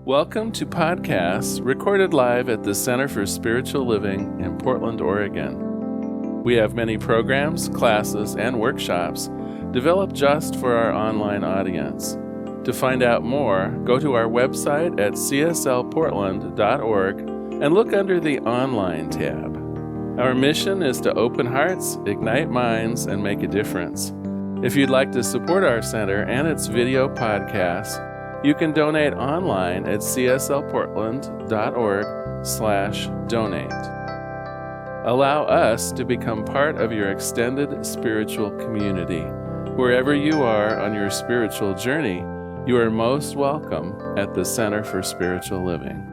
Welcome to podcasts recorded live at the Center for Spiritual Living in Portland, Oregon. We have many programs, classes, and workshops developed just for our online audience. To find out more, go to our website at cslportland.org and look under the Online tab. Our mission is to open hearts, ignite minds, and make a difference. If you'd like to support our center and its video podcasts, you can donate online at cslportland.org/donate. Allow us to become part of your extended spiritual community. Wherever you are on your spiritual journey, you are most welcome at the Center for Spiritual Living.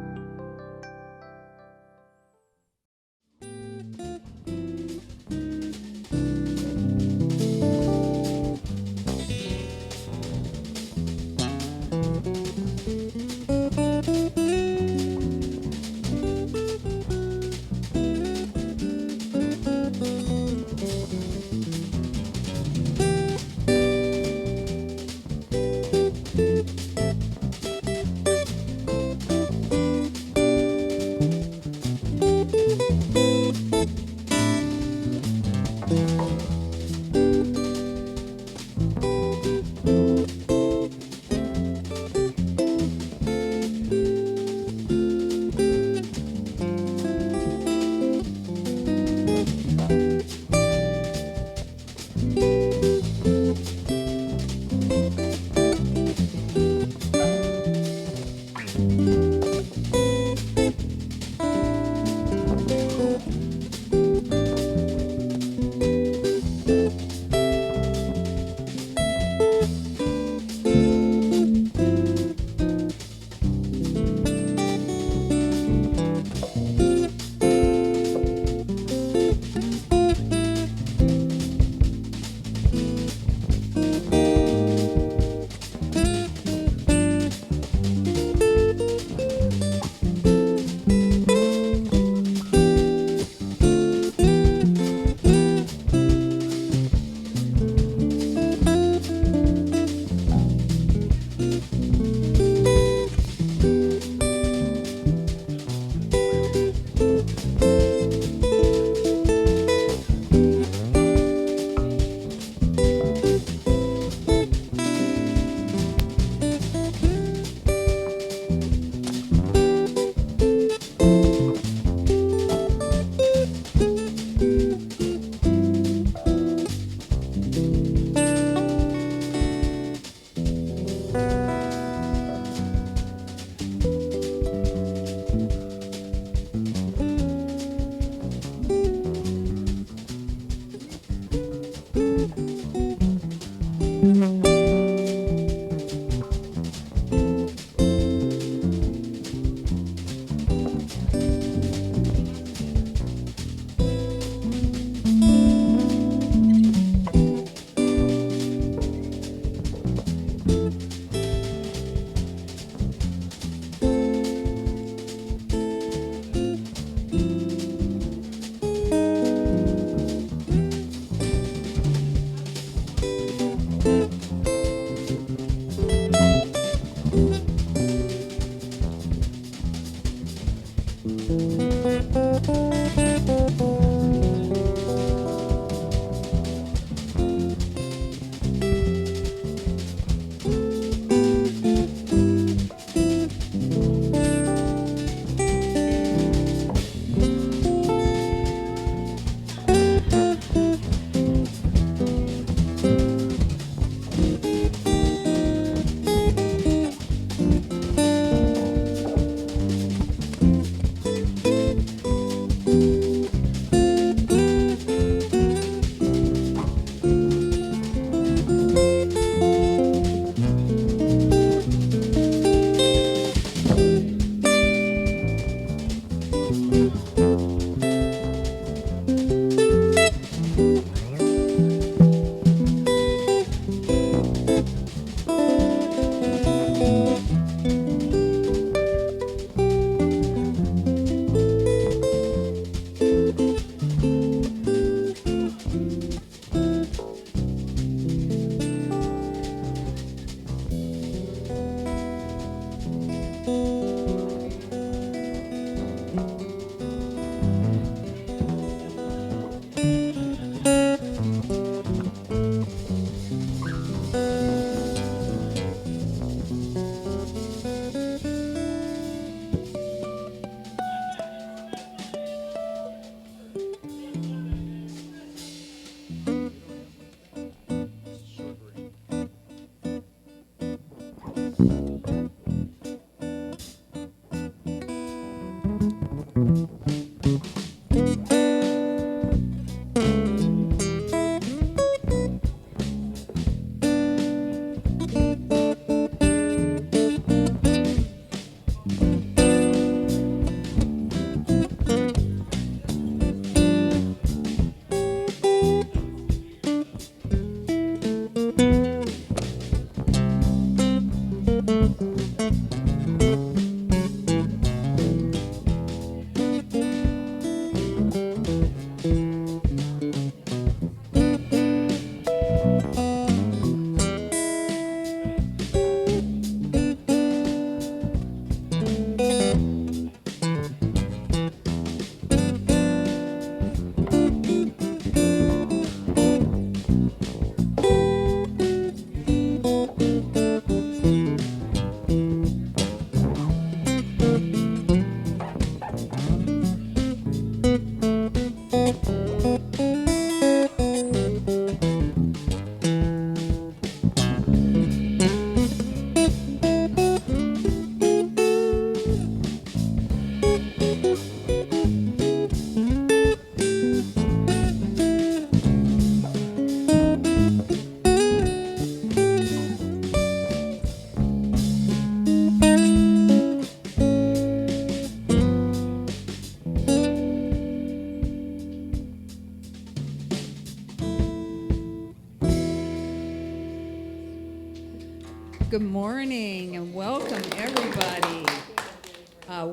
Good morning and welcome, everybody.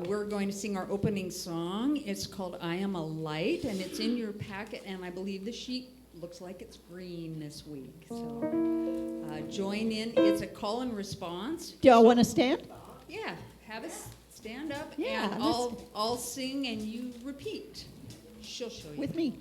We're going to sing our opening song. It's called I Am a Light, and it's in your packet, and I believe the sheet looks like it's green this week. So join in. It's a call and response. Do y'all want to stand? Yeah, have us stand up, Yeah, and I'll sing, and you repeat. She'll show you. With me.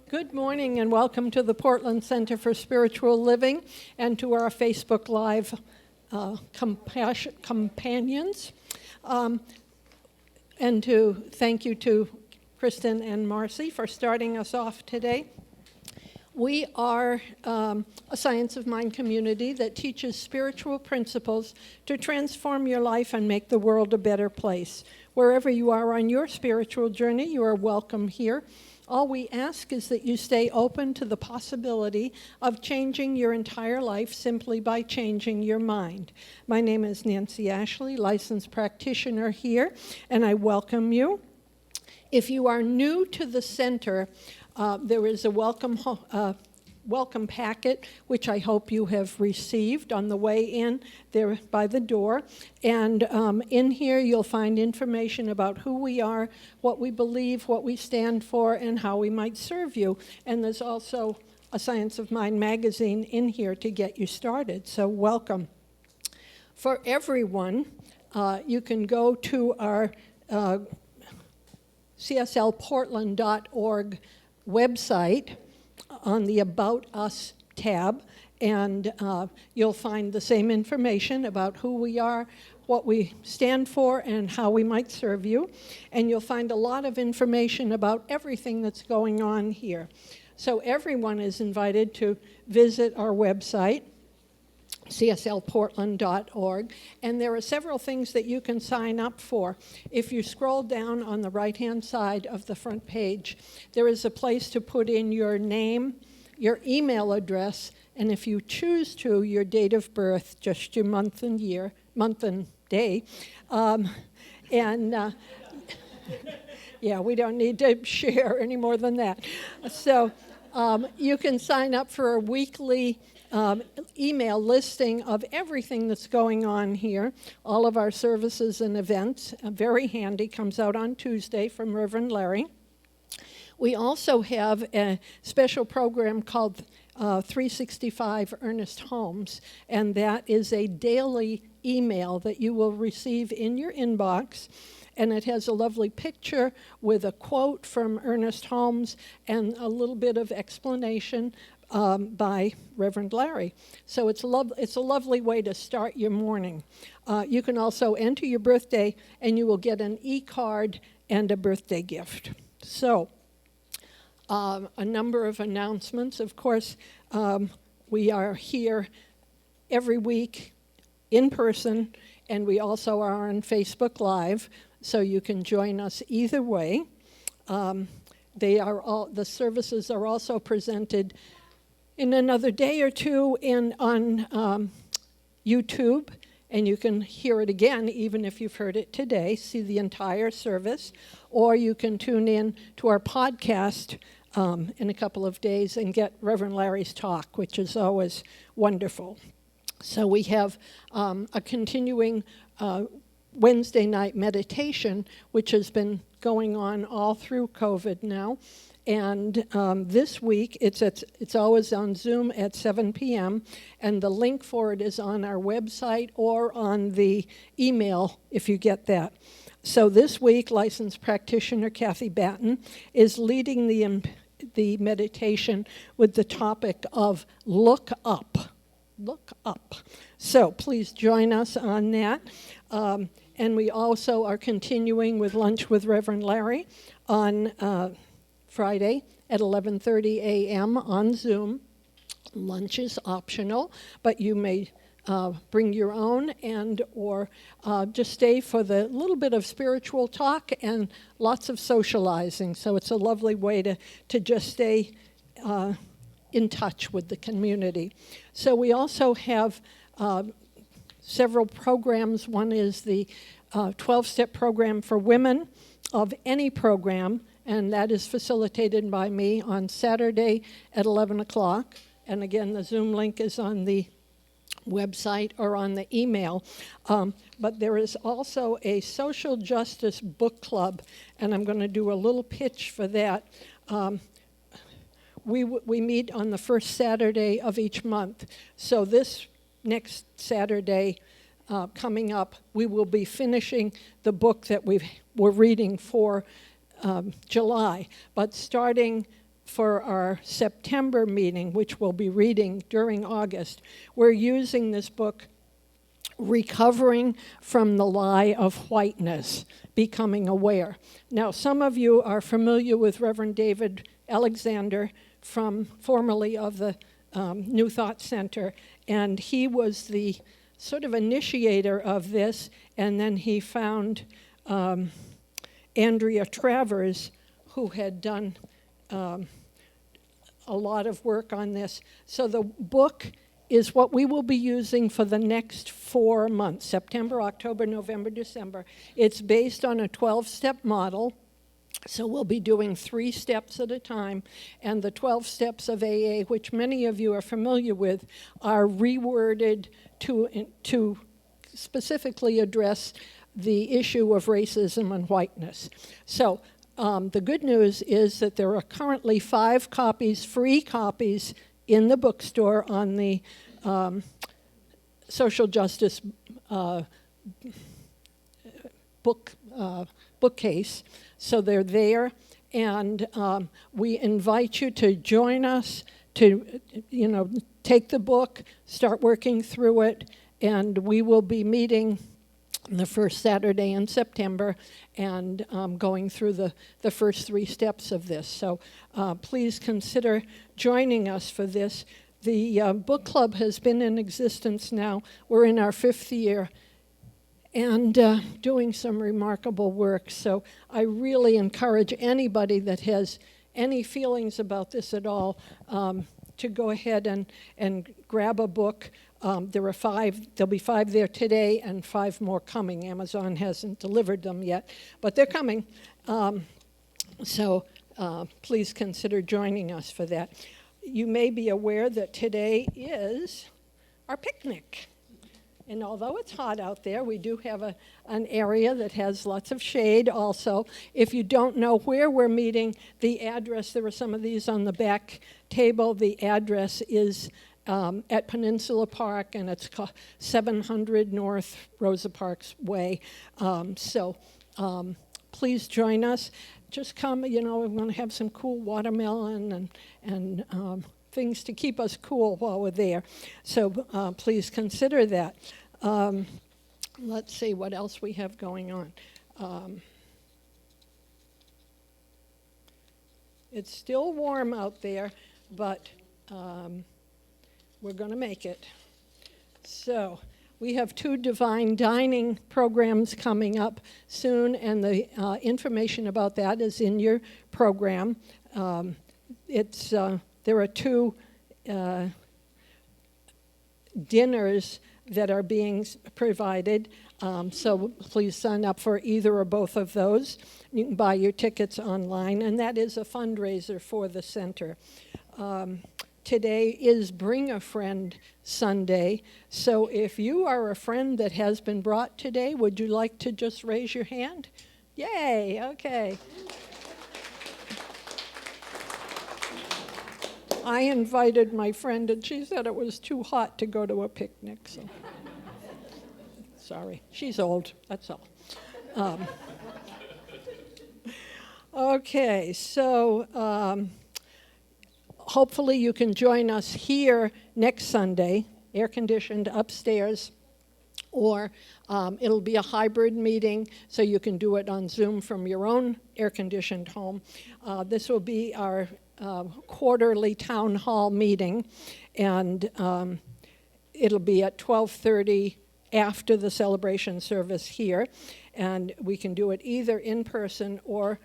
Good morning and welcome to the Portland Center for Spiritual Living and to our Facebook Live companions. And to thank you to Kristen and Marcy for starting us off today. We are a Science of Mind community that teaches spiritual principles to transform your life and make the world a better place. Wherever you are on your spiritual journey, you are welcome here. All we ask is that you stay open to the possibility of changing your entire life simply by changing your mind. My name is Nancy Ashley, licensed practitioner here, and I welcome you. If you are new to the center, there is a welcome packet, which I hope you have received on the way in there by the door. And in here you'll find information about who we are, what we believe, what we stand for, and how we might serve you. And there's also a Science of Mind magazine in here to get you started, so welcome. For everyone, you can go to our cslportland.org website on the About Us tab, and you'll find the same information about who we are, what we stand for, and how we might serve you. And you'll find a lot of information about everything that's going on here. So everyone is invited to visit our website. cslportland.org, and there are several things that you can sign up for. If you scroll down on the right-hand side of the front page, there is a place to put in your name, your email address, and if you choose to, your date of birth, just your month and day. Yeah, we don't need to share any more than that. So you can sign up for a weekly email listing of everything that's going on here, all of our services and events. Very handy, comes out on Tuesday from Reverend Larry. We also have a special program called 365 Ernest Holmes, and that is a daily email that you will receive in your inbox. And it has a lovely picture with a quote from Ernest Holmes and a little bit of explanation by Reverend Larry. So it's a lovely way to start your morning. You can also enter your birthday, and you will get an e-card and a birthday gift. So a number of announcements. Of course, we are here every week in person, and we also are on Facebook Live, so you can join us either way. The services are also presented in another day or two on YouTube, and you can hear it again, even if you've heard it today, see the entire service, or you can tune in to our podcast in a couple of days and get Reverend Larry's talk, which is always wonderful. So we have a continuing Wednesday night meditation, which has been going on all through COVID now. And this week, it's always on Zoom at 7 p.m., and the link for it is on our website or on the email, if you get that. So this week, licensed practitioner Kathy Batten is leading the meditation with the topic of look up. Look up. So please join us on that. And we also are continuing with Lunch with Reverend Larry on Friday at 11:30 a.m. on Zoom. Lunch is optional, but you may bring your own or just stay for the little bit of spiritual talk and lots of socializing. So it's a lovely way to just stay in touch with the community. So we also have several programs. One is the 12-step program for women of any program, and that is facilitated by me on Saturday at 11 o'clock. And again, the Zoom link is on the website or on the email. But there is also a social justice book club, and I'm going to do a little pitch for that. We meet on the first Saturday of each month. So this next Saturday coming up, we will be finishing the book that we're reading for July. But starting for our September meeting, which we'll be reading during August, we're using this book, Recovering from the Lie of Whiteness, Becoming Aware. Now, some of you are familiar with Reverend David Alexander, formerly of the New Thought Center, and he was the sort of initiator of this, and then he found Andrea Travers, who had done a lot of work on this. So the book is what we will be using for the next 4 months, September, October, November, December. It's based on a 12-step model. So we'll be doing 3 steps at a time, and the 12 steps of AA, which many of you are familiar with, are reworded to specifically address the issue of racism and whiteness. So the good news is that there are currently 5 copies, free copies, in the bookstore on the social justice bookcase. So they're there, and we invite you to join us to, take the book, start working through it, and we will be meeting the first Saturday in September and going through the first 3 steps of this. So please consider joining us for this. The book club has been in existence now. We're in our 5th year and doing some remarkable work. So I really encourage anybody that has any feelings about this at all to go ahead and grab a book. There'll be 5 there today and 5 more coming. Amazon hasn't delivered them yet, but they're coming. So please consider joining us for that. You may be aware that today is our picnic. And although it's hot out there, we do have an area that has lots of shade also. If you don't know where we're meeting, the address, there are some of these on the back table. The address is at Peninsula Park, and it's 700 North Rosa Parks Way. So please join us. Just come, we're going to have some cool watermelon and things to keep us cool while we're there. So please consider that. Let's see what else we have going on. It's still warm out there, but we're going to make it. So we have 2 divine dining programs coming up soon, and the information about that is in your program. There are 2 dinners that are being provided, so please sign up for either or both of those. You can buy your tickets online, and that is a fundraiser for the center. Today is Bring a Friend Sunday, so if you are a friend that has been brought today, would you like to just raise your hand? Yay, okay. I invited my friend, and she said it was too hot to go to a picnic, so sorry. She's old, that's all. Okay, so hopefully you can join us here next Sunday, air-conditioned upstairs, or it'll be a hybrid meeting, so you can do it on Zoom from your own air-conditioned home. This will be our quarterly town hall meeting, and it'll be at 12:30 after the celebration service here, and we can do it either in person or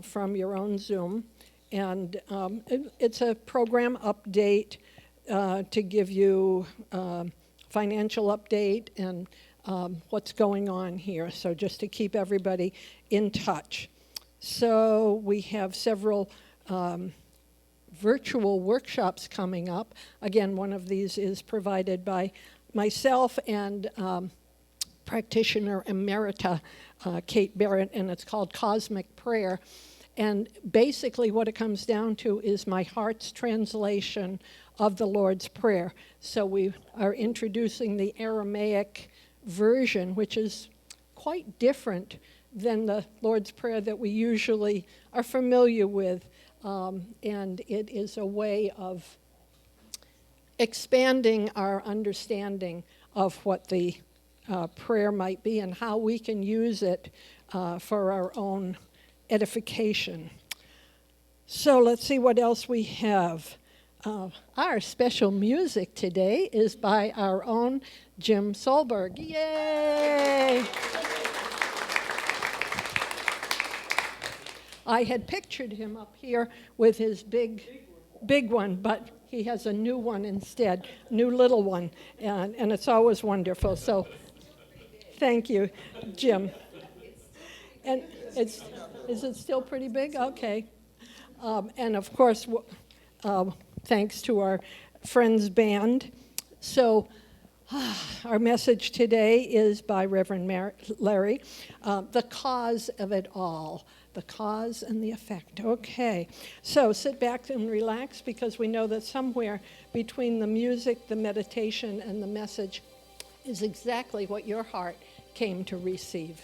from your own Zoom. And it's a program update to give you financial update and what's going on here, so just to keep everybody in touch. So we have several virtual workshops coming up. Again, one of these is provided by myself and practitioner emerita Kate Barrett, and it's called Cosmic Prayer. And basically what it comes down to is my heart's translation of the Lord's Prayer. So we are introducing the Aramaic version, which is quite different than the Lord's Prayer that we usually are familiar with. And it is a way of expanding our understanding of what the prayer might be and how we can use it for our own edification. So let's see what else we have. Our special music today is by our own Jim Solberg. Yay! I had pictured him up here with his big one, but he has a new one instead, new little one, and it's always wonderful. So thank you, Jim. And is it still pretty big? Okay. And of course, thanks to our Friends Band. So our message today is by Reverend Larry, The Cause of It All. The cause and the effect. Okay, so sit back and relax, because we know that somewhere between the music, the meditation, and the message is exactly what your heart came to receive.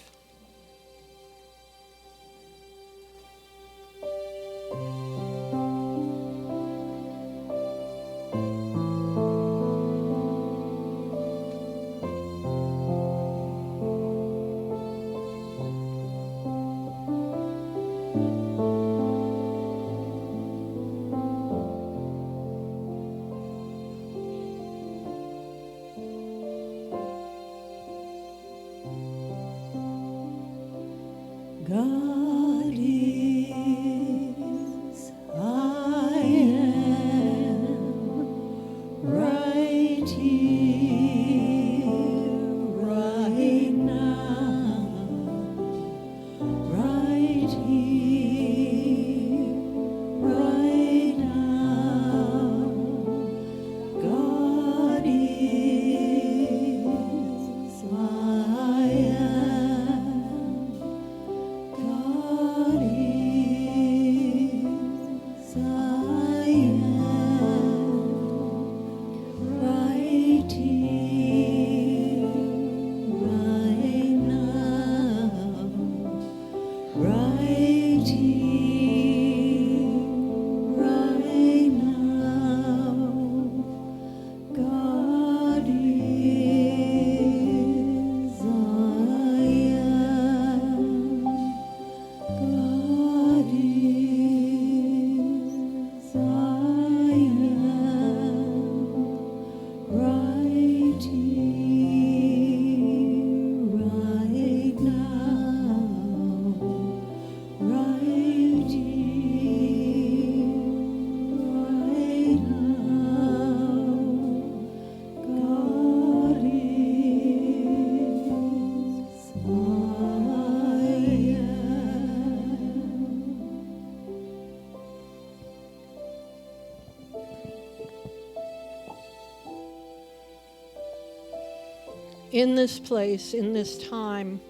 in this place, in this time,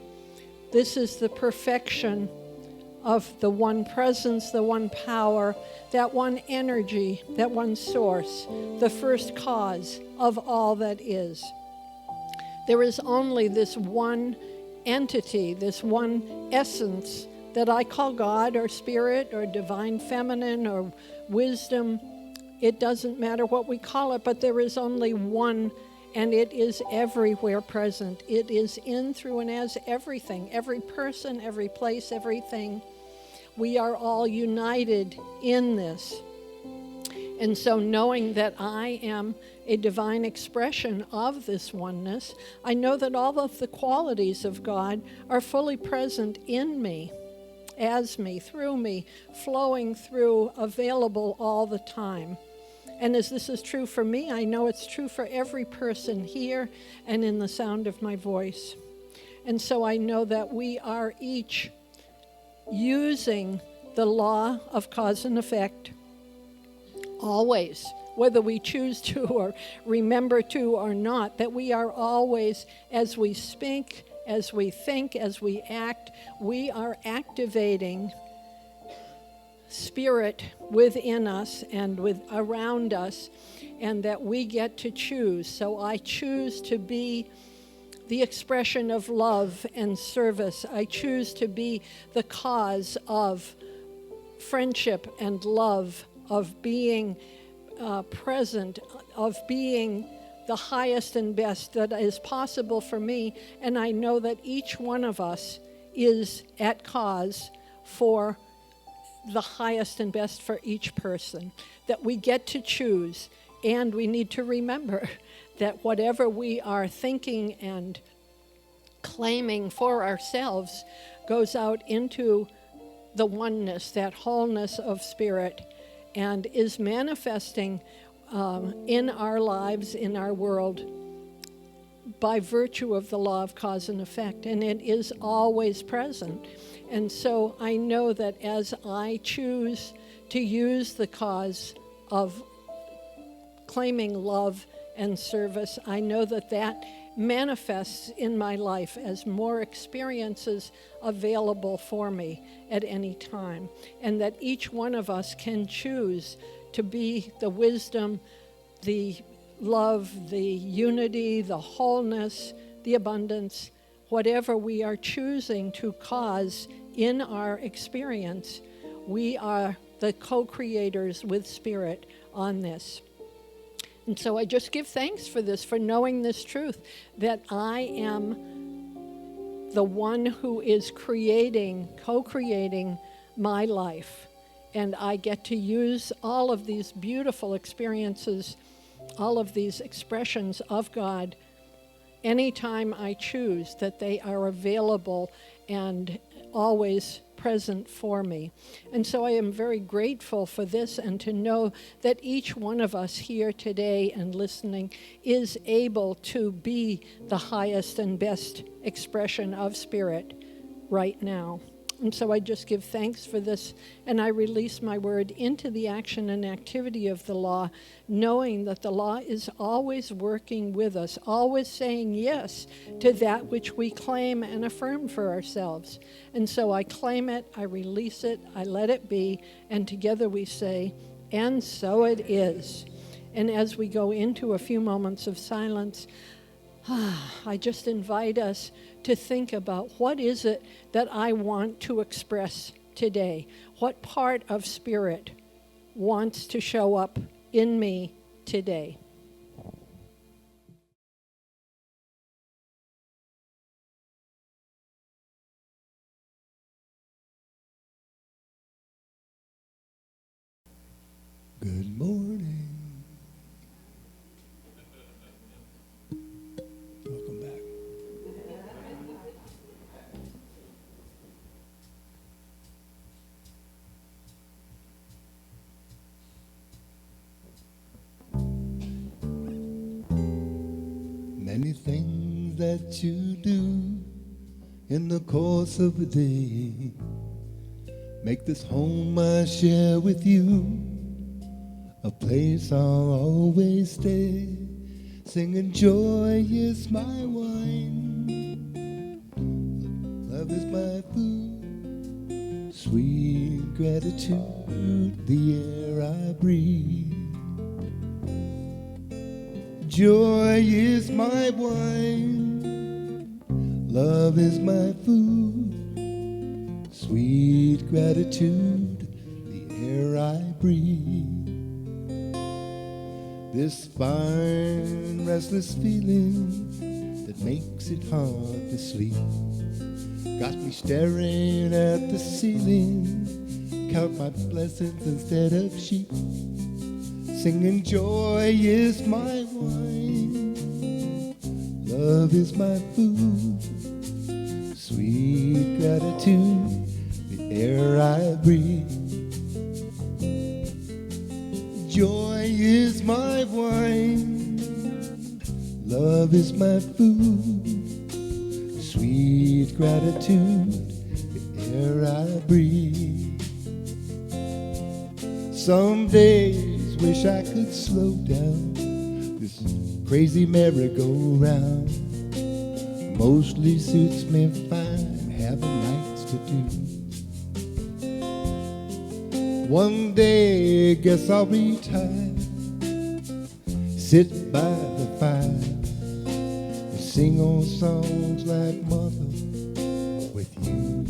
this is the perfection of the one presence, the one power, that one energy, that one source, the first cause of all that is. There is only this one entity, this one essence that I call God or Spirit or Divine Feminine or Wisdom. It doesn't matter what we call it, but there is only one, and it is everywhere present. It is in, through, and as everything, every person, every place, everything. We are all united in this. And so knowing that I am a divine expression of this oneness, I know that all of the qualities of God are fully present in me, as me, through me, flowing through, available all the time. And as this is true for me, I know it's true for every person here and in the sound of my voice. And so I know that we are each using the law of cause and effect always, whether we choose to or remember to or not, that we are always, as we speak, as we think, as we act, we are activating Spirit within us and around us, and that we get to choose. So I choose to be the expression of love and service. I choose to be the cause of friendship and love, of being present, of being the highest and best that is possible for me. And I know that each one of us is at cause for the highest and best for each person, that we get to choose. And we need to remember that whatever we are thinking and claiming for ourselves goes out into the oneness, that wholeness of Spirit, and is manifesting in our lives, in our world, by virtue of the law of cause and effect. And it is always present. And so I know that as I choose to use the cause of claiming love and service, I know that that manifests in my life as more experiences available for me at any time. And that each one of us can choose to be the wisdom, the love, the unity, the wholeness, the abundance, whatever we are choosing to cause in our experience, we are the co-creators with Spirit on this. And so I just give thanks for this, for knowing this truth, that I am the one who is co-creating my life. And I get to use all of these beautiful experiences, all of these expressions of God, anytime I choose, that they are available and always present for me. And so I am very grateful for this, and to know that each one of us here today and listening is able to be the highest and best expression of Spirit right now. And so I just give thanks for this, and I release my word into the action and activity of the law, knowing that the law is always working with us, always saying yes to that which we claim and affirm for ourselves. And so I claim it, I release it, I let it be, and together we say, and so it is. And as we go into a few moments of silence, I just invite us to think about, what is it that I want to express today? What part of Spirit wants to show up in me today? Good morning. Welcome back. Many things that you do in the course of a day make this home I share with you a place I'll always stay, singing joy is my wine. is my food, sweet gratitude, the air I breathe. Joy is my wine, love is my food, sweet gratitude, the air I breathe. This fine, restless feeling that makes it hard to sleep got me staring at the ceiling, count my blessings instead of sheep. Singing joy is my wine, love is my food, sweet gratitude, the air I breathe. Joy is my wine, love is my food, sweet gratitude, the air I breathe. Some days wish I could slow down this crazy merry-go-round. Mostly suits me fine, having nights to do. One day, guess I'll retire, sit by the fire, and sing old songs like Mother with you.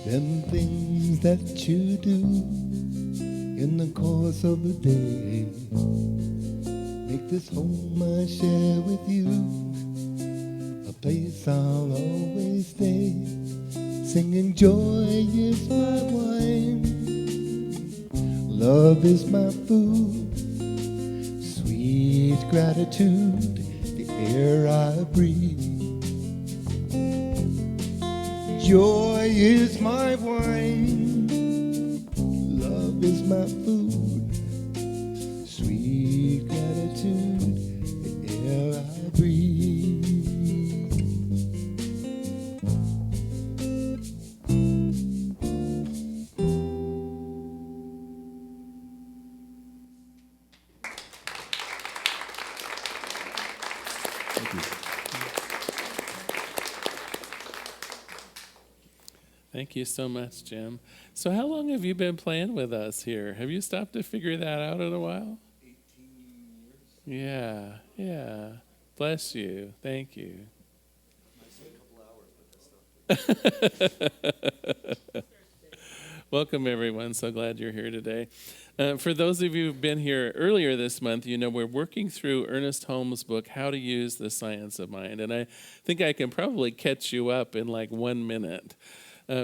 Them things that you do in the course of the day make this home I share with you a place I'll always stay. Singing joy is my wine, love is my food, sweet gratitude, the air I breathe. Joy is my wine, love is my food, sweet gratitude, the air I breathe. Thank you so much, Jim. So how long have you been playing with us here? Have you stopped to figure that out in a while? 18 years. Yeah. Bless you. Thank you. I said a couple hours, but that's not. Welcome, everyone. So glad you're here today. For those of you who've been here earlier this month, you know we're working through Ernest Holmes' book, How to Use the Science of Mind. And I think I can probably catch you up in like 1 minute.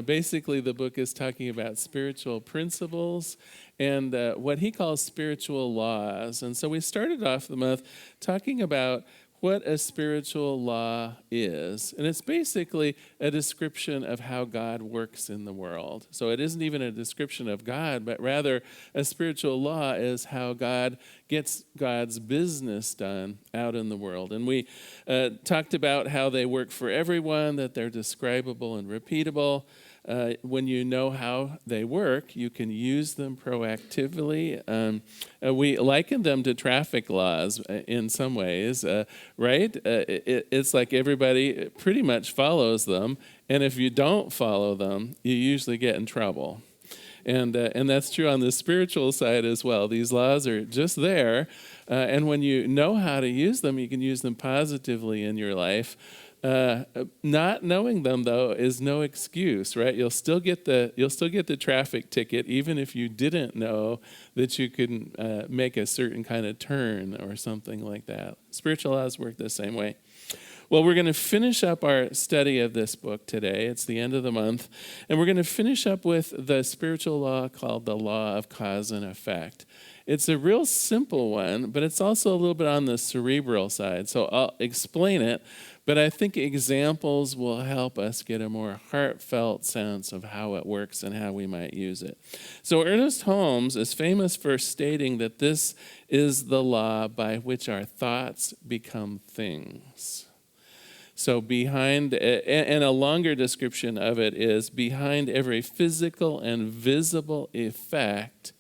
Basically, the book is talking about spiritual principles and what he calls spiritual laws. And so we started off the month talking about what a spiritual law is. And it's basically a description of how God works in the world. So it isn't even a description of God, but rather a spiritual law is how God gets God's business done out in the world. And we talked about how they work for everyone, that they're describable and repeatable. When you know how they work, you can use them proactively. We liken them to traffic laws in some ways, right? It's like everybody pretty much follows them, and if you don't follow them, you usually get in trouble. And that's true on the spiritual side as well. These laws are just there, and when you know how to use them, you can use them positively in your life. Not knowing them, though, is no excuse, right? You'll still get the traffic ticket even if you didn't know that you could make a certain kind of turn or something like that. Spiritual laws work the same way. Well, we're going to finish up our study of this book today. It's the end of the month. And we're going to finish up with the spiritual law called the law of cause and effect. It's a real simple one, but it's also a little bit on the cerebral side. So I'll explain it. But I think examples will help us get a more heartfelt sense of how it works and how we might use it. So Ernest Holmes is famous for stating that this is the law by which our thoughts become things. So behind, and a longer description of it is, behind every physical and visible effect,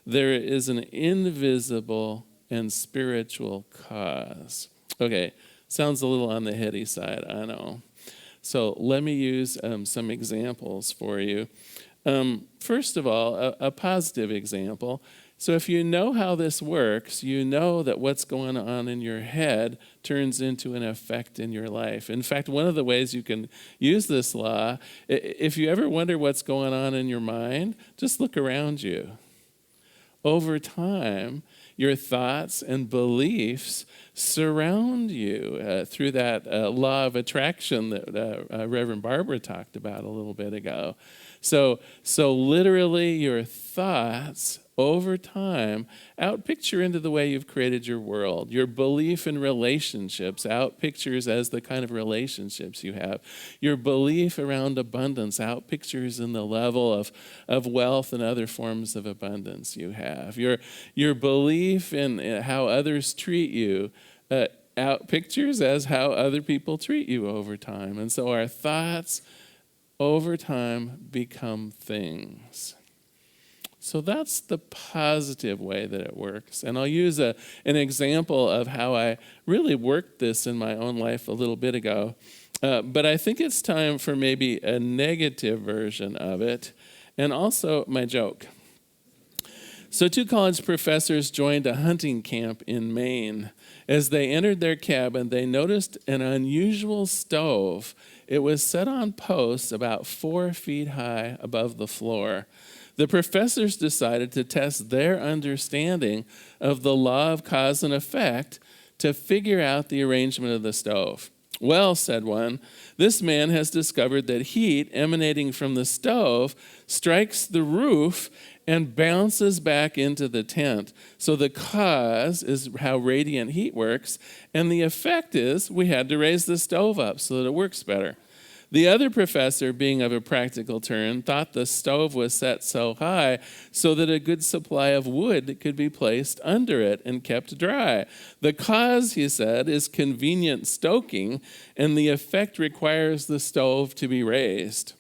there is an invisible and spiritual cause. Okay. Sounds a little on the heady side, I know. So let me use some examples for you. First of all, a positive example. So if you know how this works, you know that what's going on in your head turns into an effect in your life. In fact, one of the ways you can use this law, if you ever wonder what's going on in your mind, just look around you. Over time, your thoughts and beliefs surround you through that law of attraction that Reverend Barbara talked about a little bit ago. So literally your thoughts over time outpicture into the way you've created your world. Your belief in relationships outpictures as the kind of relationships you have. Your belief around abundance outpictures in the level of wealth and other forms of abundance you have. Your belief in how others treat you outpictures as how other people treat you over time. And so our thoughts over time become things. So that's the positive way that it works. And I'll use an example of how I really worked this in my own life a little bit ago. But I think it's time for maybe a negative version of it, and also my joke. So 2 college professors joined a hunting camp in Maine. As they entered their cabin, they noticed an unusual stove. It was set on posts about 4 feet high above the floor. The professors decided to test their understanding of the law of cause and effect to figure out the arrangement of the stove. Well, said one, this man has discovered that heat emanating from the stove strikes the roof and bounces back into the tent. So the cause is how radiant heat works, and the effect is we had to raise the stove up so that it works better. The other professor, being of a practical turn, thought the stove was set so high so that a good supply of wood could be placed under it and kept dry. The cause, he said, is convenient stoking, and the effect requires the stove to be raised.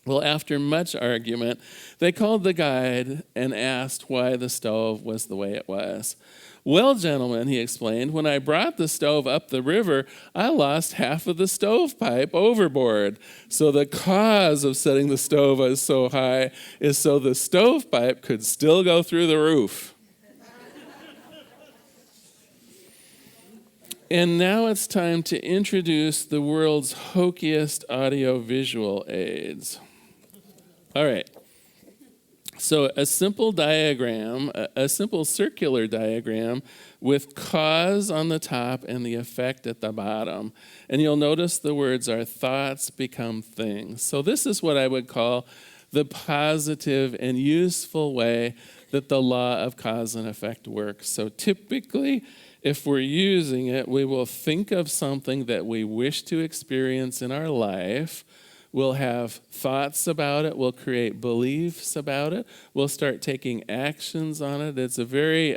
Well, after much argument, they called the guide and asked why the stove was the way it was. Well, gentlemen, he explained, when I brought the stove up the river, I lost half of the stovepipe overboard. So the cause of setting the stove so high is so the stovepipe could still go through the roof. And now it's time to introduce the world's hokiest audio-visual aids. All right. So a simple diagram, a simple circular diagram with cause on the top and the effect at the bottom. And you'll notice the words are thoughts become things. So this is what I would call the positive and useful way that the law of cause and effect works. So typically, if we're using it, we will think of something that we wish to experience in our life. We'll have thoughts about it. We'll create beliefs about it. We'll start taking actions on it. It's a very,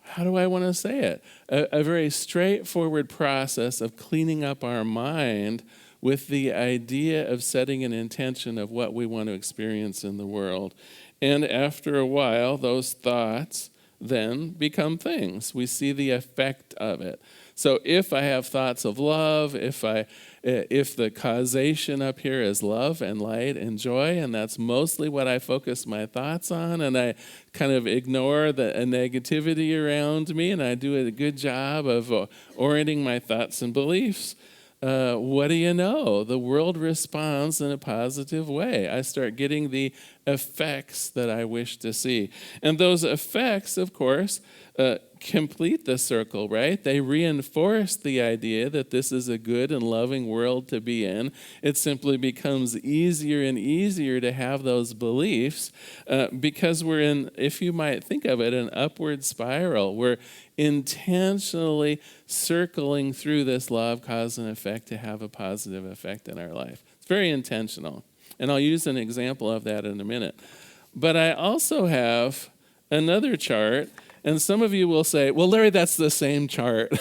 how do I want to say it? A very straightforward process of cleaning up our mind with the idea of setting an intention of what we want to experience in the world. And after a while, those thoughts then become things. We see the effect of it. So if I have thoughts of love, if the causation up here is love and light and joy, and that's mostly what I focus my thoughts on, and I kind of ignore the negativity around me, and I do a good job of orienting my thoughts and beliefs, what do you know? The world responds in a positive way. I start getting the effects that I wish to see. And those effects, of course, complete the circle, right? They reinforce the idea that this is a good and loving world to be in. It simply becomes easier and easier to have those beliefs because we're in, if you might think of it, an upward spiral. We're intentionally circling through this law of cause and effect to have a positive effect in our life. It's very intentional. And I'll use an example of that in a minute. But I also have another chart, and some of you will say, well, Larry, that's the same chart.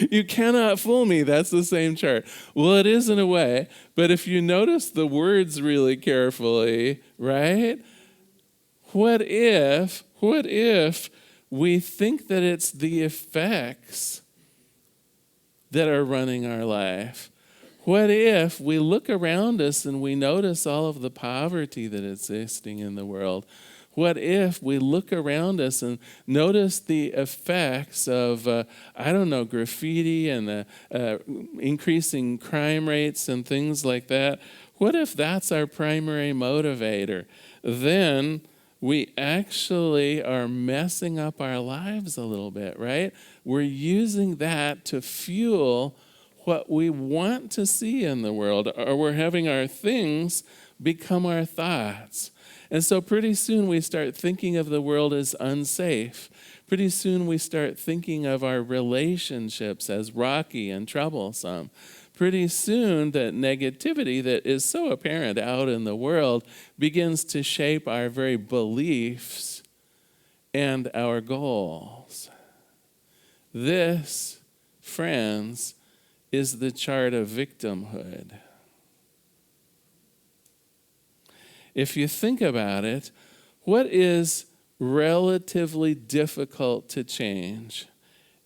You cannot fool me, that's the same chart. Well, it is in a way, but if you notice the words really carefully, right? What if we think that it's the effects that are running our life? What if we look around us and we notice all of the poverty that is existing in the world? What if we look around us and notice the effects of, graffiti and increasing crime rates and things like that? What if that's our primary motivator? Then we actually are messing up our lives a little bit, right? We're using that to fuel what we want to see in the world, or we're having our things become our thoughts. And so pretty soon we start thinking of the world as unsafe. Pretty soon we start thinking of our relationships as rocky and troublesome. Pretty soon that negativity that is so apparent out in the world begins to shape our very beliefs and our goals. This, friends, is the chart of victimhood. If you think about it, what is relatively difficult to change?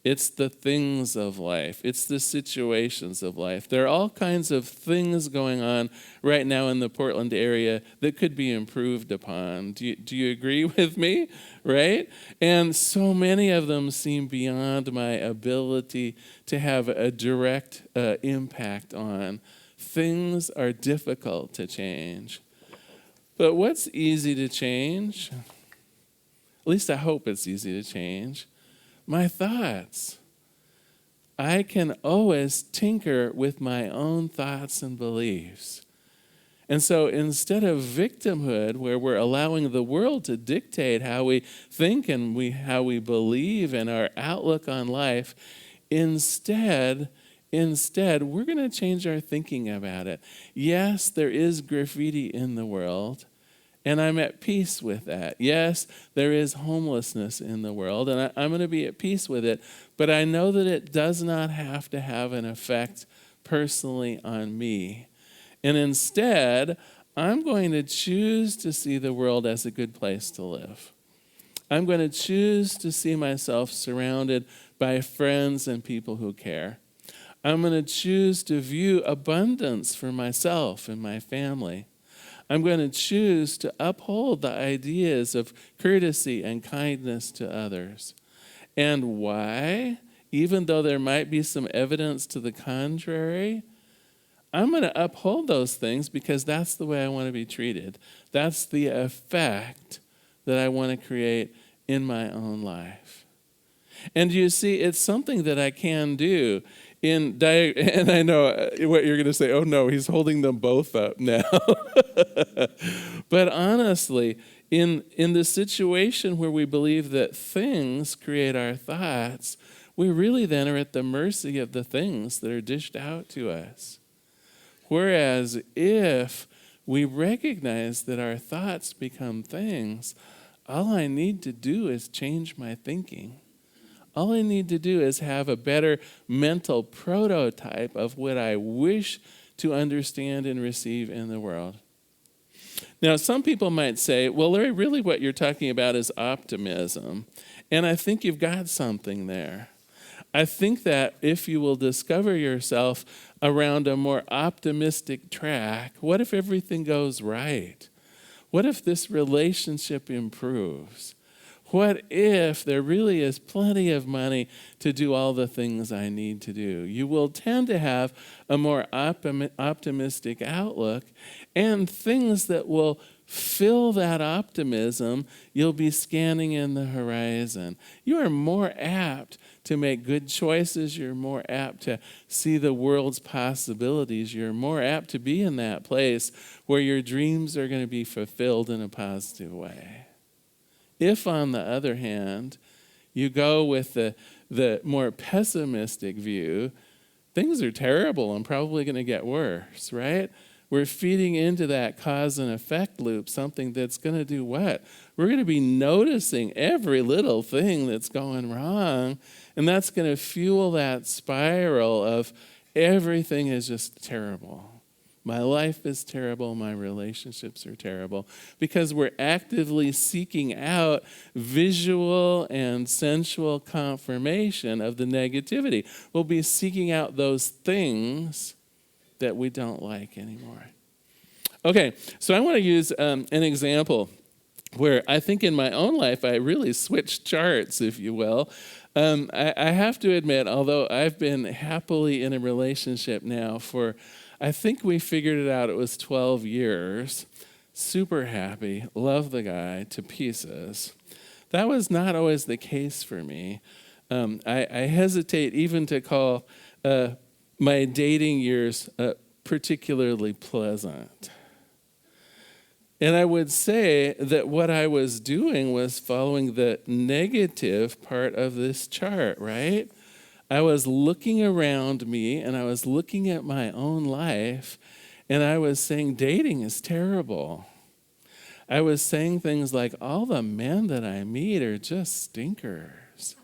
It's the things of life. It's the situations of life. There are all kinds of things going on right now in the Portland area that could be improved upon. Do you agree with me? Right? And so many of them seem beyond my ability to have a direct impact on. Things are difficult to change. But what's easy to change? At least I hope it's easy to change. My thoughts. I can always tinker with my own thoughts and beliefs. And so instead of victimhood, where we're allowing the world to dictate how we think and how we believe and our outlook on life, instead, we're going to change our thinking about it. Yes, there is graffiti in the world, and I'm at peace with that. Yes, there is homelessness in the world, and I'm going to be at peace with it, but I know that it does not have to have an effect personally on me. And instead, I'm going to choose to see the world as a good place to live. I'm going to choose to see myself surrounded by friends and people who care. I'm going to choose to view abundance for myself and my family. I'm going to choose to uphold the ideas of courtesy and kindness to others. And why? Even though there might be some evidence to the contrary, I'm going to uphold those things because that's the way I want to be treated. That's the effect that I want to create in my own life. And you see, it's something that I can do. And I know what you're going to say, oh no, he's holding them both up now. But honestly, in the situation where we believe that things create our thoughts, we really then are at the mercy of the things that are dished out to us. Whereas if we recognize that our thoughts become things, all I need to do is change my thinking. All I need to do is have a better mental prototype of what I wish to understand and receive in the world. Now, some people might say, well, Larry, really what you're talking about is optimism. And I think you've got something there. I think that if you will discover yourself around a more optimistic track, what if everything goes right? What if this relationship improves? What if there really is plenty of money to do all the things I need to do? You will tend to have a more optimistic outlook and things that will fill that optimism, you'll be scanning in the horizon. You are more apt to make good choices. You're more apt to see the world's possibilities. You're more apt to be in that place where your dreams are going to be fulfilled in a positive way. If, on the other hand, you go with the more pessimistic view, things are terrible and probably going to get worse, right? We're feeding into that cause and effect loop, something that's going to do what? We're going to be noticing every little thing that's going wrong, and that's going to fuel that spiral of everything is just terrible. My life is terrible, my relationships are terrible, because we're actively seeking out visual and sensual confirmation of the negativity. We'll be seeking out those things that we don't like anymore. Okay, so I want to use an example where I think in my own life I really switched charts, if you will. I have to admit, although I've been happily in a relationship now for, I think we figured it out, it was 12 years, super happy, love the guy to pieces. That was not always the case for me. I hesitate even to call my dating years particularly pleasant. And I would say that what I was doing was following the negative part of this chart, right? I was looking around me and I was looking at my own life and I was saying dating is terrible. I was saying things like all the men that I meet are just stinkers.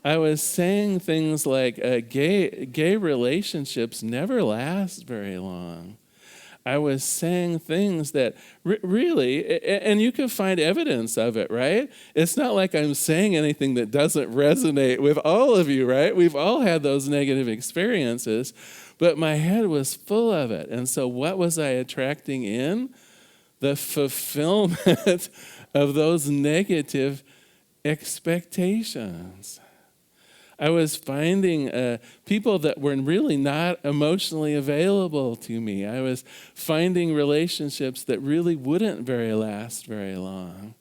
I was saying things like gay relationships never last very long. I was saying things that really, and you can find evidence of it, right? It's not like I'm saying anything that doesn't resonate with all of you, right? We've all had those negative experiences, but my head was full of it. And so what was I attracting in? The fulfillment of those negative expectations. I was finding people that were really not emotionally available to me. I was finding relationships that really wouldn't last very long.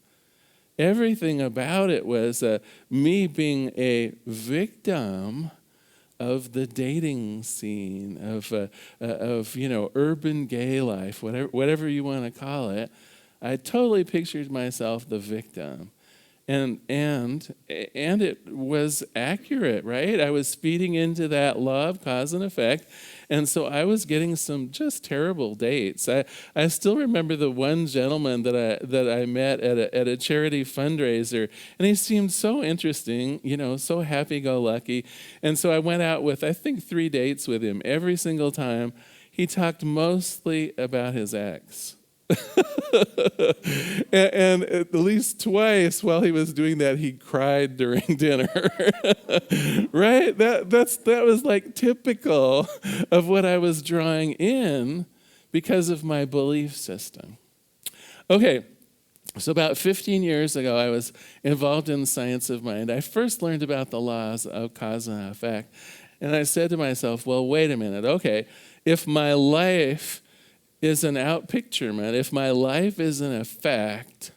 Everything about it was me being a victim of the dating scene, of urban gay life, whatever you want to call it. I totally pictured myself the victim. And it was accurate, right? I was feeding into that love, cause and effect. And so I was getting some just terrible dates. I still remember the one gentleman that I met at a charity fundraiser, and he seemed so interesting, so happy-go-lucky. And so I went out with, I think, 3 dates with him. Every single time, he talked mostly about his ex. and at least twice while he was doing that, he cried during dinner. Right? That was like typical of what I was drawing in because of my belief system. Okay, so about 15 years ago, I was involved in the science of mind. I first learned about the laws of cause and effect, and I said to myself, well, wait a minute, okay, if my life is an outpicturement, if my life is an effect,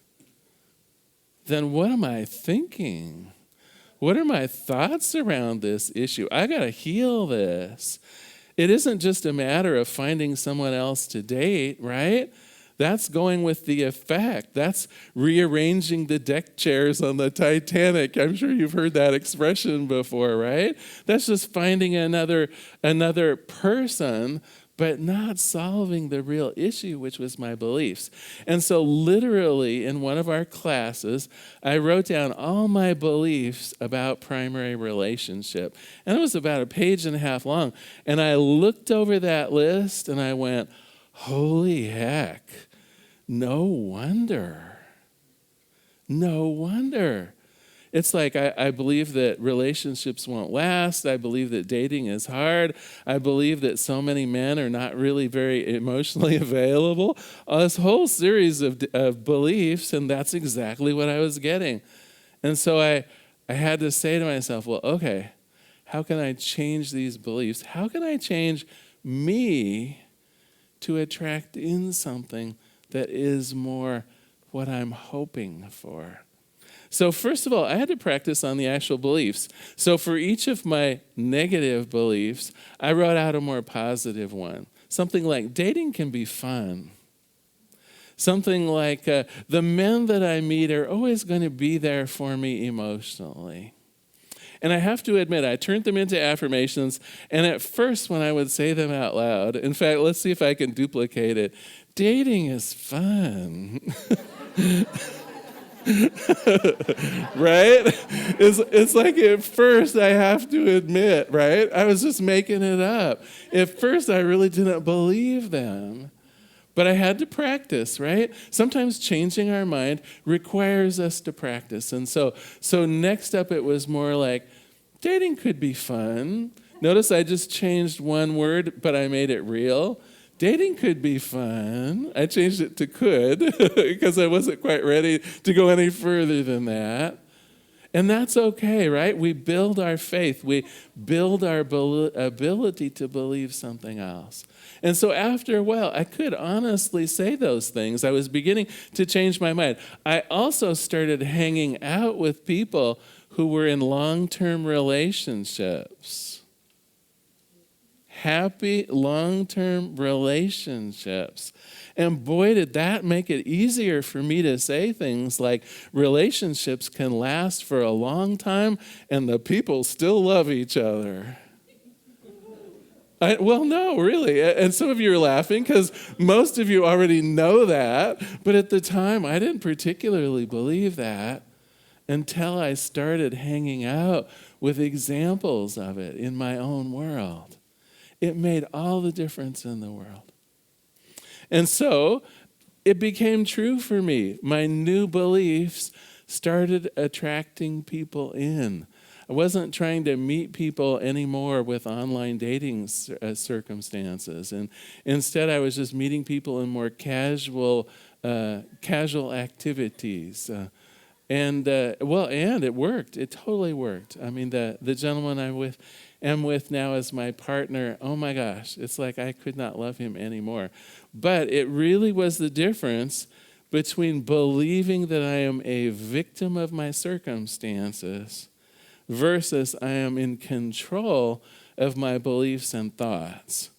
then what am I thinking? What are my thoughts around this issue? I got to heal this. It isn't just a matter of finding someone else to date, right? That's going with the effect. That's rearranging the deck chairs on the Titanic. I'm sure you've heard that expression before, right? That's just finding another person, but not solving the real issue, which was my beliefs. And so literally in one of our classes, I wrote down all my beliefs about primary relationship. And it was about 1.5 pages long. And I looked over that list and I went, holy heck, no wonder. No wonder. It's like I believe that relationships won't last. I believe that dating is hard. I believe that so many men are not really very emotionally available. This whole series of beliefs, and that's exactly what I was getting. And so I had to say to myself, well, okay, how can I change these beliefs? How can I change me to attract in something that is more what I'm hoping for. So first of all, I had to practice on the actual beliefs. So for each of my negative beliefs, I wrote out a more positive one. Something like, dating can be fun. Something like, the men that I meet are always going to be there for me emotionally. And I have to admit, I turned them into affirmations, and at first when I would say them out loud, in fact, let's see if I can duplicate it. Dating is fun. Right? It's like at first I have to admit, right? I was just making it up. At first I really didn't believe them. But I had to practice, right? Sometimes changing our mind requires us to practice. And so next up it was more like, dating could be fun. Notice I just changed one word, but I made it real. Dating could be fun. I changed it to could because I wasn't quite ready to go any further than that. And that's okay, right? We build our faith. We build our ability to believe something else. And so after a while, I could honestly say those things. I was beginning to change my mind. I also started hanging out with people who were in long-term relationships. Happy long-term relationships. And boy, did that make it easier for me to say things like relationships can last for a long time and the people still love each other. Well, no, really. And some of you are laughing because most of you already know that. But at the time, I didn't particularly believe that until I started hanging out with examples of it in my own world. It made all the difference in the world. And so it became true for me. My new beliefs started attracting people in. I wasn't trying to meet people anymore with online dating circumstances. And instead, I was just meeting people in more casual activities. And it worked. It totally worked. I mean, the gentleman am with now as my partner, oh my gosh, it's like I could not love him anymore. But it really was the difference between believing that I am a victim of my circumstances versus I am in control of my beliefs and thoughts.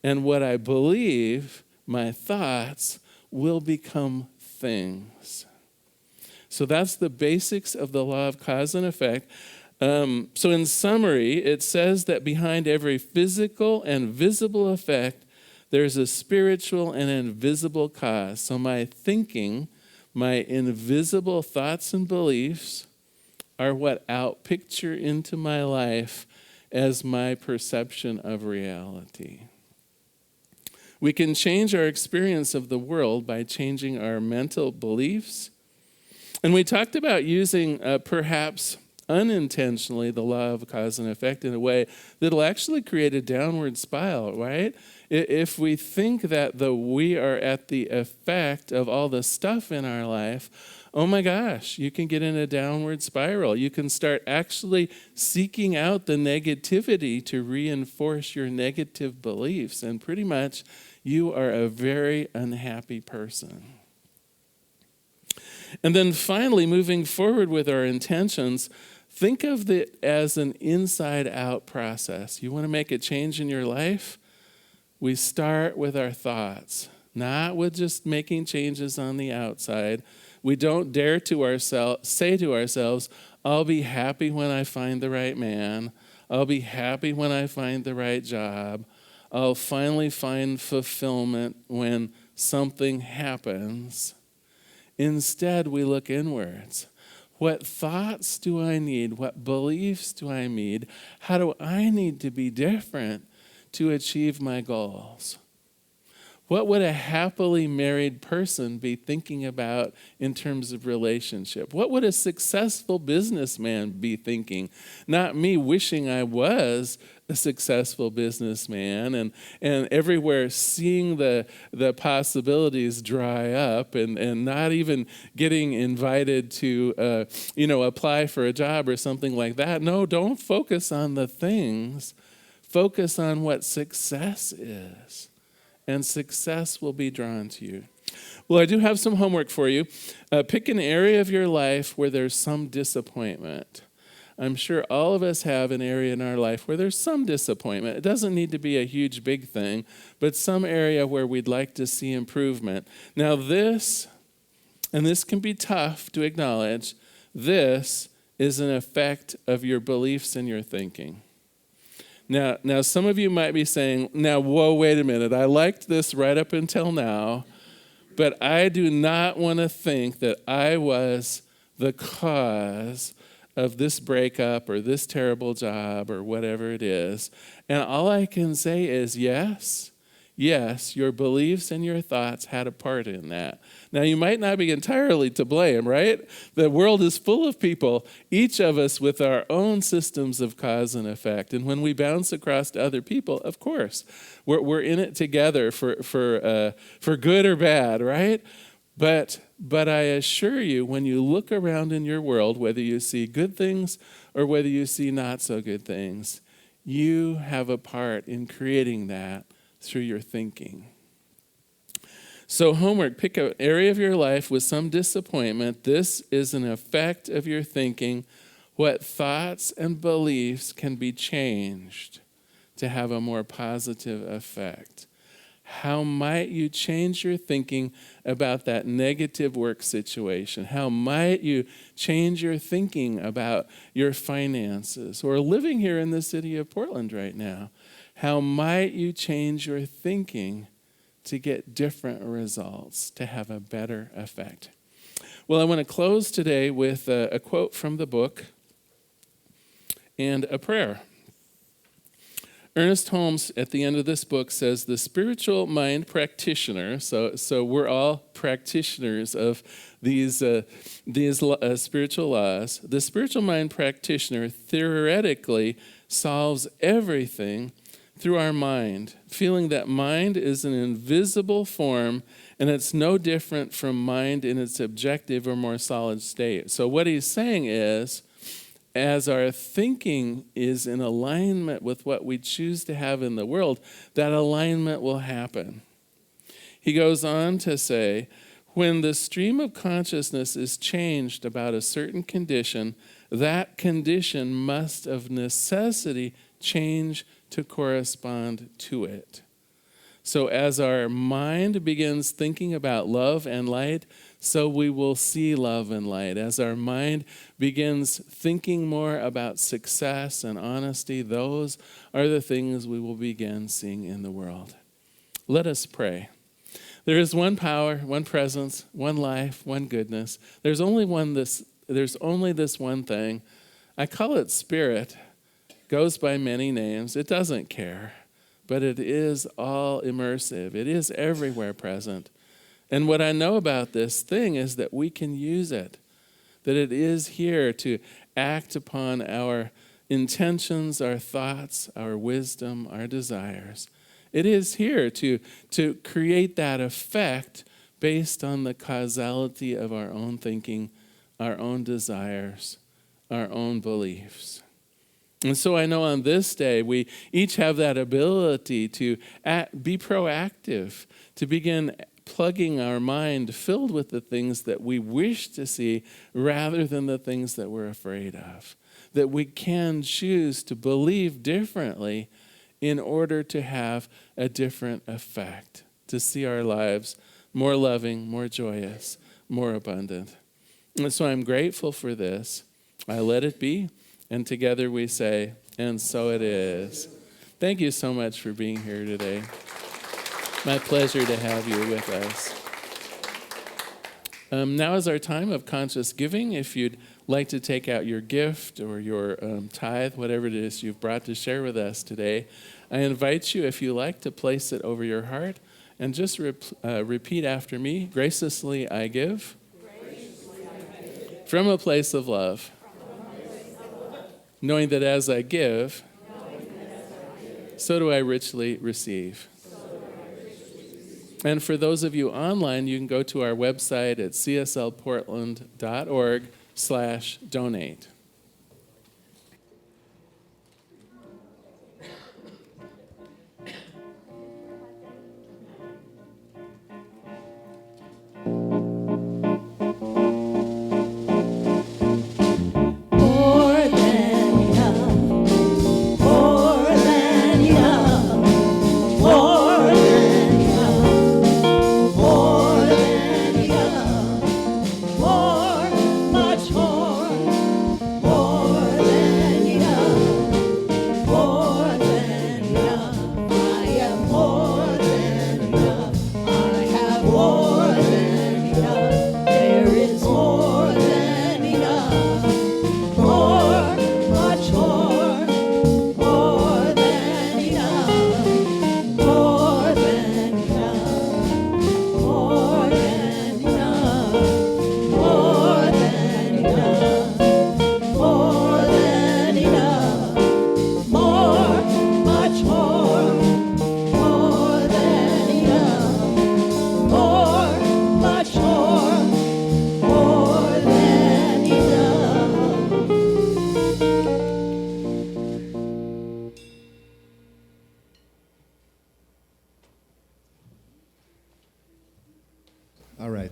And what I believe, my thoughts, will become things. So that's the basics of the law of cause and effect. So in summary, it says that behind every physical and visible effect, there's a spiritual and invisible cause. So my thinking, my invisible thoughts and beliefs are what outpicture into my life as my perception of reality. We can change our experience of the world by changing our mental beliefs. And we talked about using perhaps unintentionally the law of cause and effect in a way that'll actually create a downward spiral, right? If we think that we are at the effect of all the stuff in our life, oh my gosh, you can get in a downward spiral. You can start actually seeking out the negativity to reinforce your negative beliefs, and pretty much you are a very unhappy person. And then finally, moving forward with our intentions, think of it as an inside-out process. You want to make a change in your life? We start with our thoughts, not with just making changes on the outside. We don't dare to say to ourselves, I'll be happy when I find the right man. I'll be happy when I find the right job. I'll finally find fulfillment when something happens. Instead, we look inwards. What thoughts do I need? What beliefs do I need? How do I need to be different to achieve my goals? What would a happily married person be thinking about in terms of relationship? What would a successful businessman be thinking? Not me wishing I was a successful businessman and everywhere seeing the possibilities dry up and not even getting invited to apply for a job or something like that. No, don't focus on the things. Focus on what success is. And success will be drawn to you. Well, I do have some homework for you. Pick an area of your life where there's some disappointment. I'm sure all of us have an area in our life where there's some disappointment. It doesn't need to be a huge, big thing, but some area where we'd like to see improvement. Now this, and this can be tough to acknowledge, this is an effect of your beliefs and your thinking. Now, some of you might be saying, now, whoa, wait a minute. I liked this right up until now, but I do not want to think that I was the cause of this breakup or this terrible job or whatever it is. And all I can say is yes, your beliefs and your thoughts had a part in that. Now, you might not be entirely to blame, right? The world is full of people, each of us with our own systems of cause and effect. And when we bounce across to other people, of course, we're in it together for good or bad, right? But I assure you, when you look around in your world, whether you see good things or whether you see not so good things, you have a part in creating that through your thinking. So homework, pick an area of your life with some disappointment. This is an effect of your thinking. What thoughts and beliefs can be changed to have a more positive effect? How might you change your thinking about that negative work situation? How might you change your thinking about your finances or living here in the city of Portland right now? How might you change your thinking to get different results, to have a better effect? Well, I want to close today with a quote from the book and a prayer. Ernest Holmes, at the end of this book, says the spiritual mind practitioner, so we're all practitioners of these spiritual laws. The spiritual mind practitioner theoretically solves everything through our mind, feeling that mind is an invisible form and it's no different from mind in its objective or more solid state. So what he's saying is, as our thinking is in alignment with what we choose to have in the world, that alignment will happen. He goes on to say, when the stream of consciousness is changed about a certain condition, that condition must of necessity change to correspond to it. So as our mind begins thinking about love and light, so we will see love and light. As our mind begins thinking more about success and honesty, those are the things we will begin seeing in the world. Let us pray. There is one power, one presence, one life, one goodness. There's only this one thing. I call it Spirit. Goes by many names. It doesn't care, but it is all immersive. It is everywhere present. And what I know about this thing is that we can use it, that it is here to act upon our intentions, our thoughts, our wisdom, our desires. It is here to create that effect based on the causality of our own thinking, our own desires, our own beliefs. And so I know on this day, we each have that ability to be proactive, to begin plugging our mind filled with the things that we wish to see rather than the things that we're afraid of. That we can choose to believe differently in order to have a different effect, to see our lives more loving, more joyous, more abundant. And so I'm grateful for this. I let it be. And together we say, and so it is. Thank you so much for being here today. My pleasure to have you with us. Now is our time of conscious giving. If you'd like to take out your gift or your tithe, whatever it is you've brought to share with us today, I invite you, if you like, to place it over your heart and just repeat after me. Graciously I give. From a place of love. Knowing that as I give, so do I richly receive. And for those of you online, you can go to our website at cslportland.org/donate.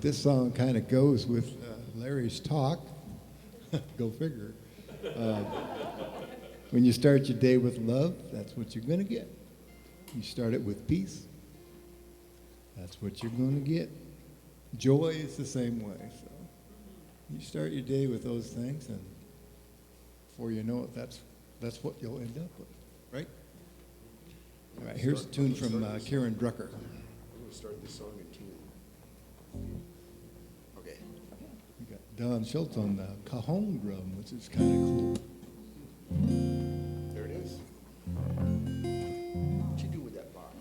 But this song kind of goes with Larry's talk. Go figure. When you start your day with love, that's what you're going to get. You start it with peace, that's what you're going to get. Joy is the same way. So you start your day with those things, and before you know it, that's what you'll end up with, right? All right, here's a tune from Karen Drucker. I'm going to start this song in tune. Okay. We got Don Schultz on the cajon drum, which is kind of cool. There it is. What you do with that box?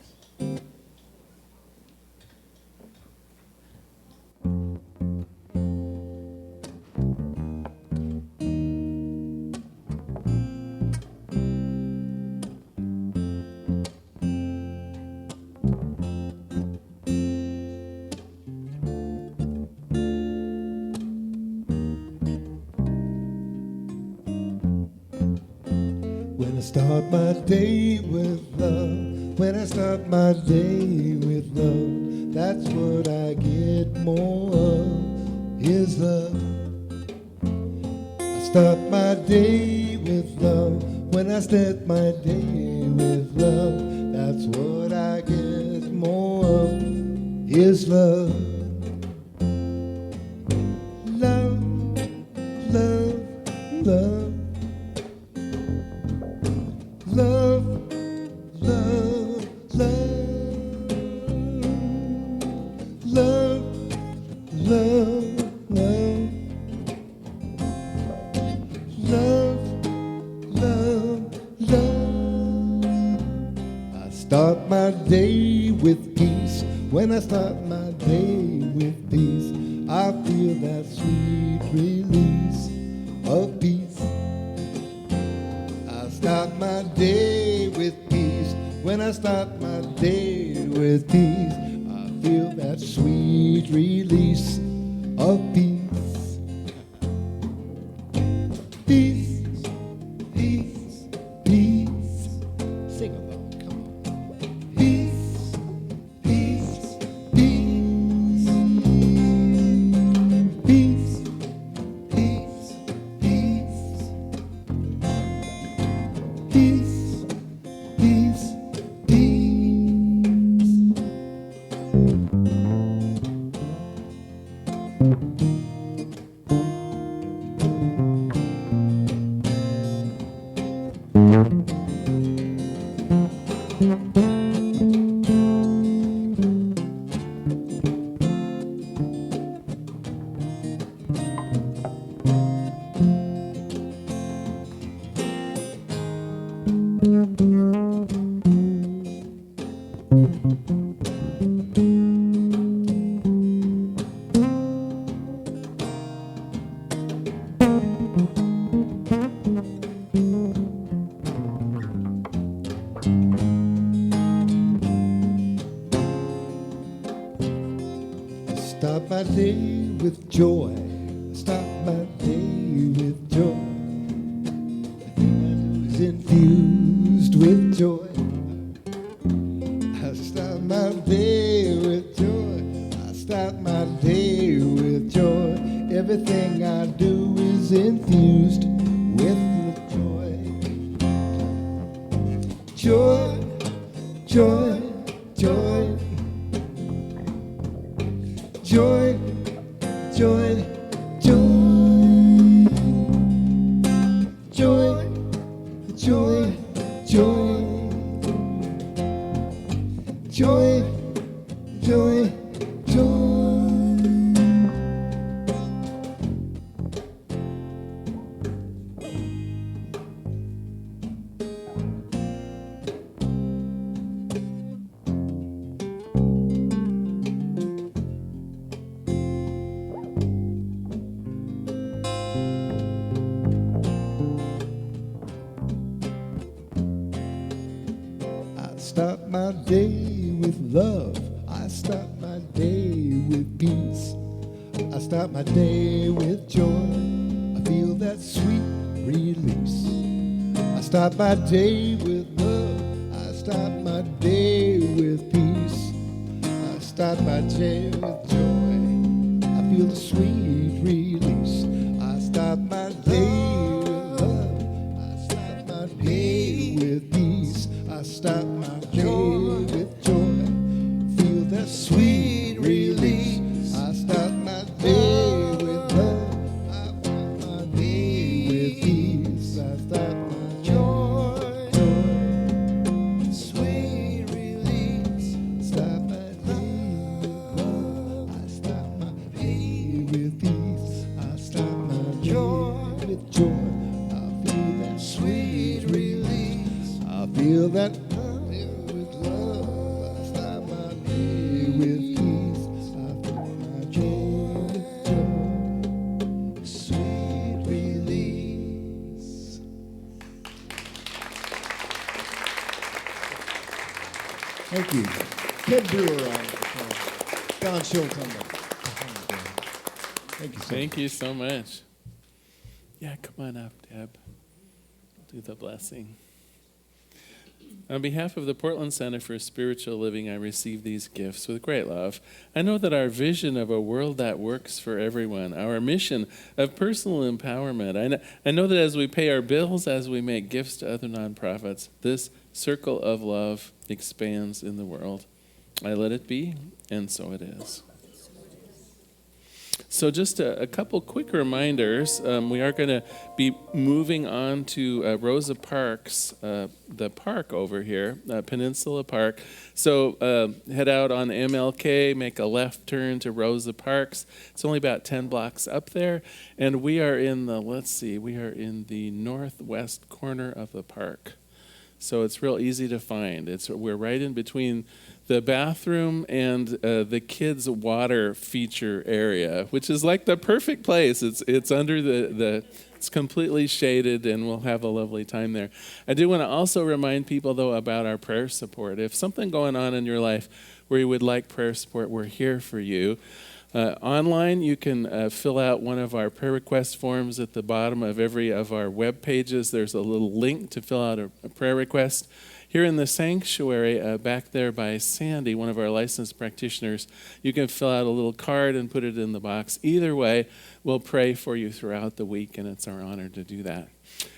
When I start my day with love, when I start my day with love, that's what I get more of, is love. I start my day with love, when I start my day with love, that's what I get more of, is love. Love, love, love. Love, love, love, love, love, love, love, love. I start my day with peace. When I start my day with peace, I feel that sweet release of peace. Start my day with peace. When I start my day with peace, I feel that sweet release of peace. Peace, peace, peace. Sing along, come on. Peace, peace, peace. Peace, peace, peace. Peace, peace, peace. Start my day with joy. Start my day with joy. Everything I do is infused with joy. I start my day with joy. I start my day with joy. Everything I do is infused with joy. Joy, joy, joy. Joy, joy, joy. Joy, joy, joy. Joy, joy, joy. Start my day with love. I start my day with peace. I start my day with joy. I feel that sweet release. I start my day with love. I start my day with peace. I start my day with joy. feel the sweet release. I start my day with love. I start my day with peace. I start my day with joy. Feel that sweet release. I start my day with love. I start my day with peace. I start my joy. Sweet release. Start my day with love. I start my day with peace. I start my joy with joy. I feel that sweet release. I feel that with love. I start my day with peace. I feel my joy with joy. Sweet release. Thank you. Ted Brewer on the Don Schultz on the Thank you so Thank you so much. Yeah, come on up, Deb. Do the blessing. On behalf of the Portland Center for Spiritual Living, I receive these gifts with great love. I know that our vision of a world that works for everyone, our mission of personal empowerment, I know that as we pay our bills, as we make gifts to other nonprofits, this circle of love expands in the world. I let it be, and so it is. So just a couple quick reminders. We are going to be moving on to Rosa Parks, the park over here, Peninsula Park. So head out on MLK, make a left turn to Rosa Parks. It's only about 10 blocks up there. And we are in the northwest corner of the park. So it's real easy to find. We're right in between the bathroom and the kids' water feature area, which is like the perfect place. It's under it's completely shaded, and we'll have a lovely time there. I do want to also remind people, though, about our prayer support. If something going on in your life where you would like prayer support, we're here for you. Online, you can fill out one of our prayer request forms at the bottom of every of our web pages. There's a little link to fill out a prayer request. Here in the sanctuary, back there by Sandy, one of our licensed practitioners, you can fill out a little card and put it in the box. Either way, we'll pray for you throughout the week, and it's our honor to do that.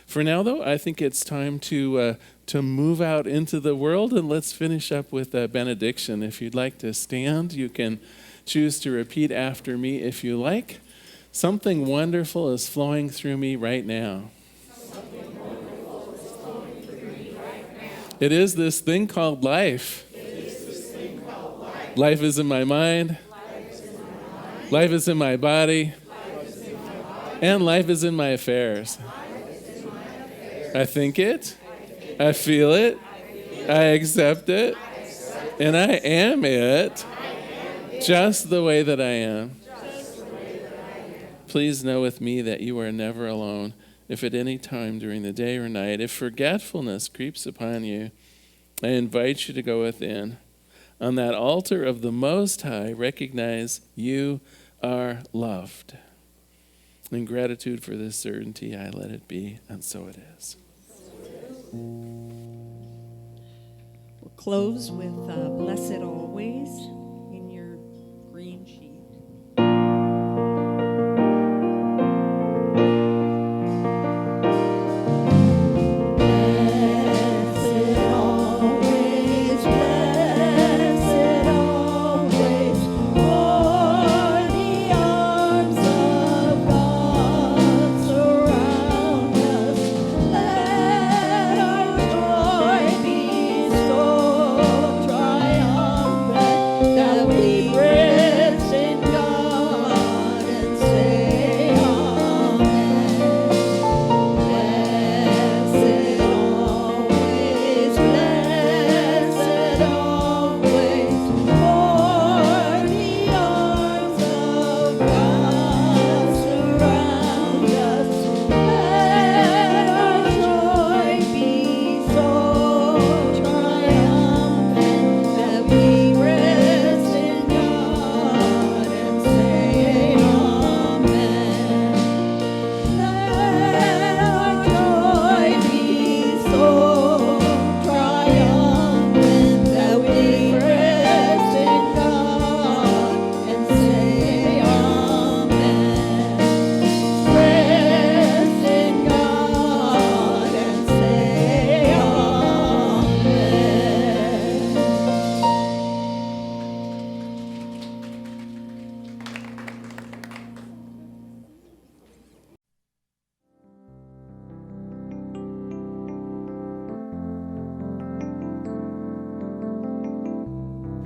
For now, though, I think it's time to move out into the world, and let's finish up with a benediction. If you'd like to stand, you can choose to repeat after me if you like. Something wonderful is flowing through me right now. It is this thing called life. Life is in my mind. Life is in my body. And life is in my affairs. I think it. I feel it. I accept it. And I am it. Just the way that I am. Please know with me that you are never alone. If at any time during the day or night, if forgetfulness creeps upon you, I invite you to go within. On that altar of the Most High, recognize you are loved. In gratitude for this certainty, I let it be, and so it is. We'll close with Blessed Always in your green sheet. That we bring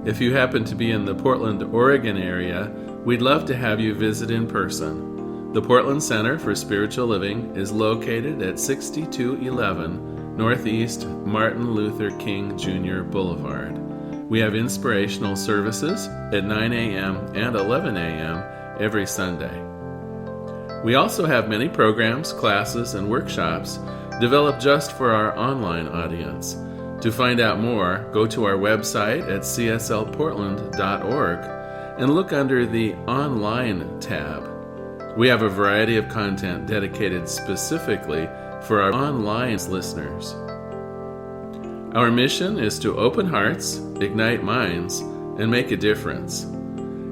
If you happen to be in the Portland, Oregon area, we'd love to have you visit in person. The Portland Center for Spiritual Living is located at 6211 Northeast Martin Luther King Jr. Boulevard. We have inspirational services at 9 a.m. and 11 a.m. every Sunday. We also have many programs, classes, and workshops developed just for our online audience. To find out more, go to our website at cslportland.org and look under the Online tab. We have a variety of content dedicated specifically for our online listeners. Our mission is to open hearts, ignite minds, and make a difference.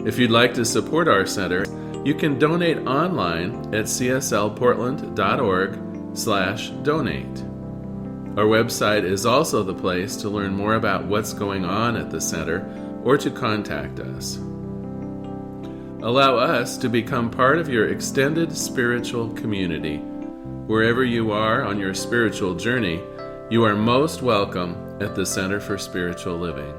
If you'd like to support our center, you can donate online at cslportland.org/donate. Our website is also the place to learn more about what's going on at the center or to contact us. Allow us to become part of your extended spiritual community. Wherever you are on your spiritual journey, you are most welcome at the Center for Spiritual Living.